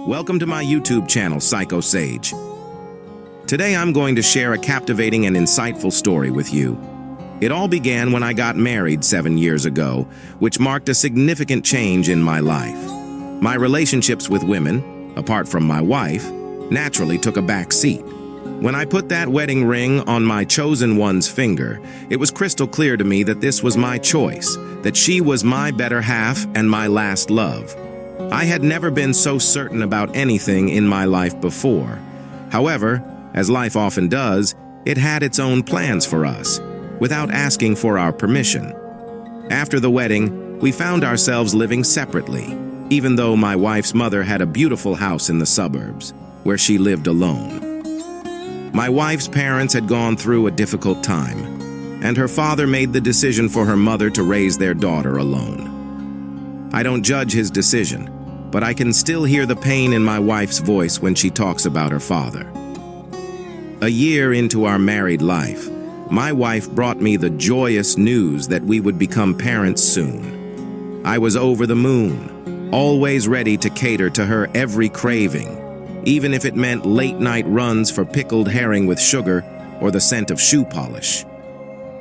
Welcome to my YouTube channel, Psycho Sage. Today I'm going to share a captivating and insightful story with you. It all began when I got married 7 years ago, which marked a significant change in my life. My relationships with women, apart from my wife, naturally took a back seat. When I put that wedding ring on my chosen one's finger, it was crystal clear to me that this was my choice, that she was my better half and my last love. I had never been so certain about anything in my life before. However, as life often does, it had its own plans for us, without asking for our permission. After the wedding, we found ourselves living separately, even though my wife's mother had a beautiful house in the suburbs, where she lived alone. My wife's parents had gone through a difficult time, and her father made the decision for her mother to raise their daughter alone. I don't judge his decision, but I can still hear the pain in my wife's voice when she talks about her father. A year into our married life, my wife brought me the joyous news that we would become parents soon. I was over the moon, always ready to cater to her every craving, even if it meant late-night runs for pickled herring with sugar or the scent of shoe polish.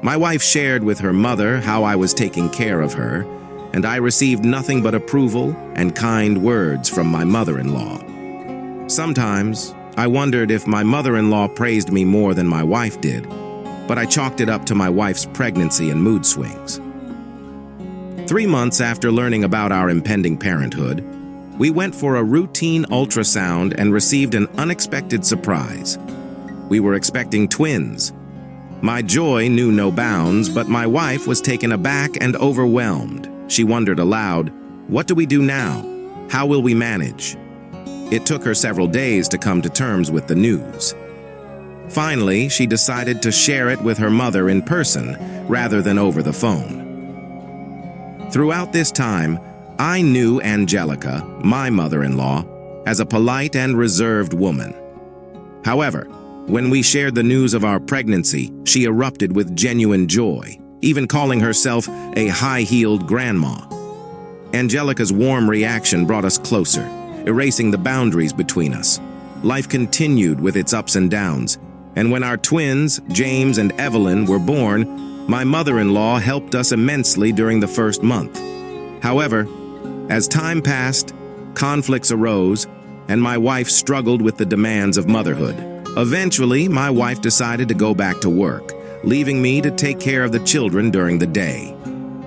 My wife shared with her mother how I was taking care of her, and I received nothing but approval and kind words from my mother-in-law. Sometimes, I wondered if my mother-in-law praised me more than my wife did, but I chalked it up to my wife's pregnancy and mood swings. 3 months after learning about our impending parenthood, we went for a routine ultrasound and received an unexpected surprise. We were expecting twins. My joy knew no bounds, but my wife was taken aback and overwhelmed. She wondered aloud, "What do we do now? How will we manage?" It took her several days to come to terms with the news. Finally, she decided to share it with her mother in person rather than over the phone. Throughout this time, I knew Angelica, my mother-in-law, as a polite and reserved woman. However, when we shared the news of our pregnancy, she erupted with genuine joy, even calling herself a high-heeled grandma. Angelica's warm reaction brought us closer, erasing the boundaries between us. Life continued with its ups and downs, and when our twins, James and Evelyn, were born, my mother-in-law helped us immensely during the first month. However, as time passed, conflicts arose, and my wife struggled with the demands of motherhood. Eventually, my wife decided to go back to work, leaving me to take care of the children during the day.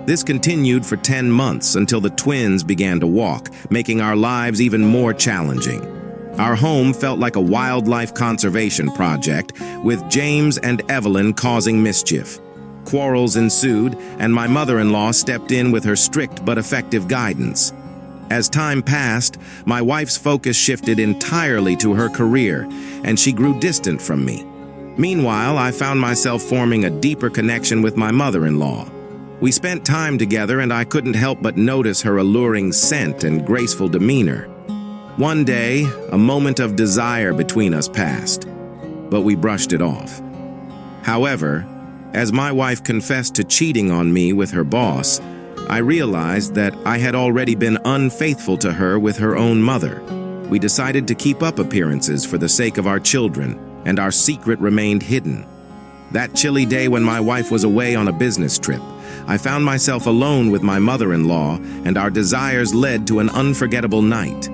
This continued for 10 months until the twins began to walk, making our lives even more challenging. Our home felt like a wildlife conservation project, with James and Evelyn causing mischief. Quarrels ensued, and my mother-in-law stepped in with her strict but effective guidance. As time passed, my wife's focus shifted entirely to her career, and she grew distant from me. Meanwhile, I found myself forming a deeper connection with my mother-in-law. We spent time together, and I couldn't help but notice her alluring scent and graceful demeanor. One day, a moment of desire between us passed, but we brushed it off. However, as my wife confessed to cheating on me with her boss, I realized that I had already been unfaithful to her with her own mother. We decided to keep up appearances for the sake of our children, and our secret remained hidden. That chilly day when my wife was away on a business trip, I found myself alone with my mother-in-law, and our desires led to an unforgettable night.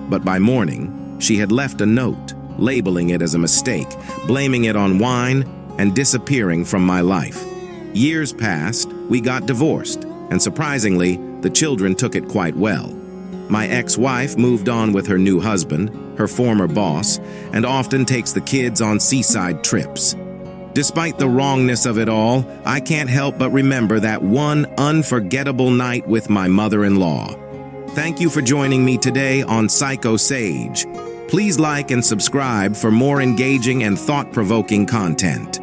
But by morning, she had left a note, labeling it as a mistake, blaming it on wine, and disappearing from my life. Years passed, we got divorced, and surprisingly, the children took it quite well. My ex-wife moved on with her new husband, her former boss, and often takes the kids on seaside trips. Despite the wrongness of it all, I can't help but remember that one unforgettable night with my mother-in-law. Thank you for joining me today on Psycho Sage. Please like and subscribe for more engaging and thought-provoking content.